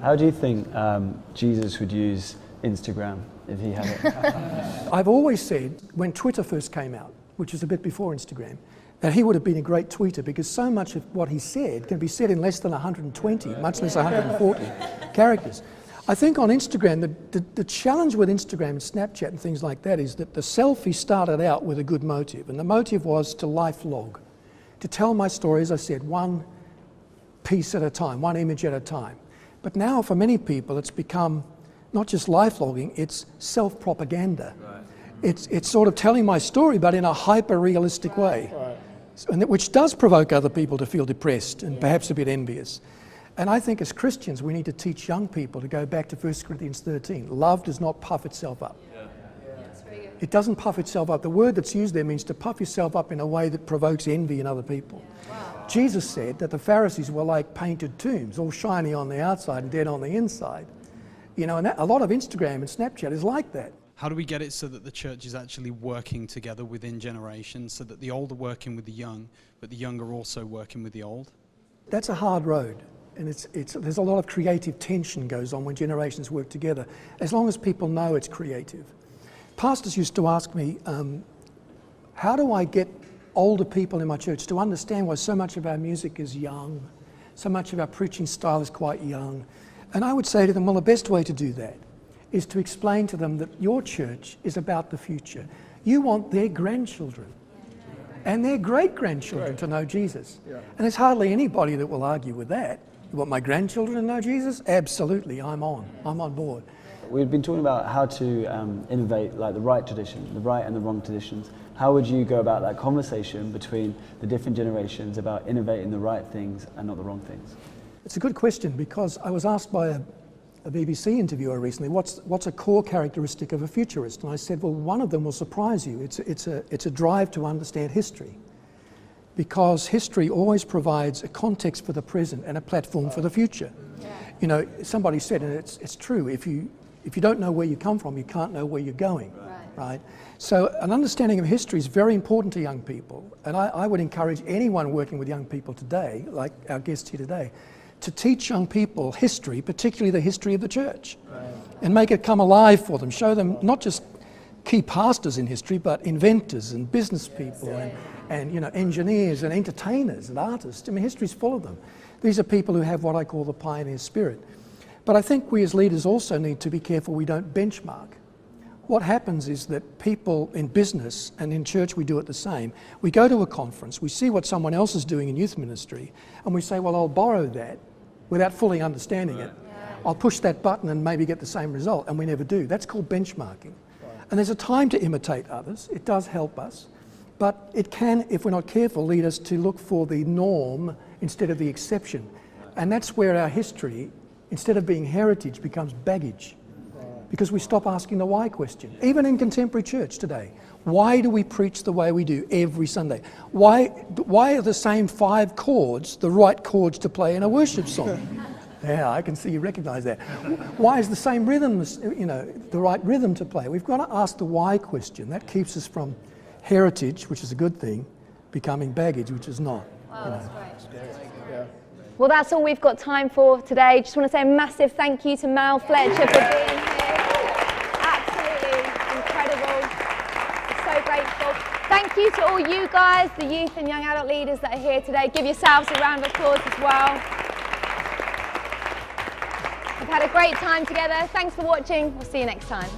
How do you think Jesus would use Instagram if he had it? I've always said, when Twitter first came out, which is a bit before Instagram, that he would have been a great tweeter, because so much of what he said can be said in less than 120, much less 140 characters. I think on Instagram, the challenge with Instagram and Snapchat and things like that is that the selfie started out with a good motive, and the motive was to life log, to tell my story, as I said, one piece at a time, one image at a time. But now for many people it's become not just life logging, it's self-propaganda. Right. It's sort of telling my story but in a hyper-realistic way, and which does provoke other people to feel depressed and perhaps a bit envious. And I think as Christians we need to teach young people to go back to 1 Corinthians 13. Love does not puff itself up. It doesn't puff itself up. The word that's used there means to puff yourself up in a way that provokes envy in other people. Wow. Jesus said that the Pharisees were like painted tombs, all shiny on the outside and dead on the inside. You know, and a lot of Instagram and Snapchat is like that. How do we get it so that the church is actually working together within generations, so that the old are working with the young, but the young are also working with the old? That's a hard road. And there's a lot of creative tension goes on when generations work together, as long as people know it's creative. Pastors used to ask me, how do I get older people in my church to understand why so much of our music is young, so much of our preaching style is quite young? And I would say to them, well, the best way to do that is to explain to them that your church is about the future. You want their grandchildren and their great-grandchildren to know Jesus. Yeah. And there's hardly anybody that will argue with that. You want my grandchildren to know Jesus? Absolutely, I'm on board. We've been talking about how to innovate, like the right tradition, the right and the wrong traditions. How would you go about that conversation between the different generations about innovating the right things and not the wrong things? It's a good question, because I was asked by a BBC interviewer recently, what's a core characteristic of a futurist? And I said, well, one of them will surprise you. It's a drive to understand history, because history always provides a context for the present and a platform for the future. Yeah. You know, somebody said, and it's true, if you don't know where you come from, you can't know where you're going, right? So an understanding of history is very important to young people, and I would encourage anyone working with young people today, like our guest here today, to teach young people history, particularly the history of the church, and make it come alive for them. Show them not just key pastors in history, but inventors and business people and you know, engineers and entertainers and artists. I mean, history's full of them. These are people who have what I call the pioneer spirit. But I think we as leaders also need to be careful we don't benchmark. What happens is that people in business and in church, we do it the same. We go to a conference, we see what someone else is doing in youth ministry, and we say, well, I'll borrow that without fully understanding it. I'll push that button and maybe get the same result, and we never do. That's called benchmarking. And there's a time to imitate others. It does help us, but it can, if we're not careful, lead us to look for the norm instead of the exception. And that's where our history, instead of being heritage, becomes baggage, because we stop asking the why question. Even in contemporary church today, why do we preach the way we do every Sunday? Why are the same 5 chords the right chords to play in a worship song? Yeah, I can see you recognize that. Why is the same rhythm, you know, the right rhythm to play? We've got to ask the why question. That keeps us from heritage, which is a good thing, becoming baggage, which is not. Wow, that's great. Yeah. Well, that's all we've got time for today. Just want to say a massive thank you to Mal Fletcher for being here. Absolutely incredible. We're so grateful. Thank you to all you guys, the youth and young adult leaders that are here today. Give yourselves a round of applause as well. We've had a great time together. Thanks for watching. We'll see you next time.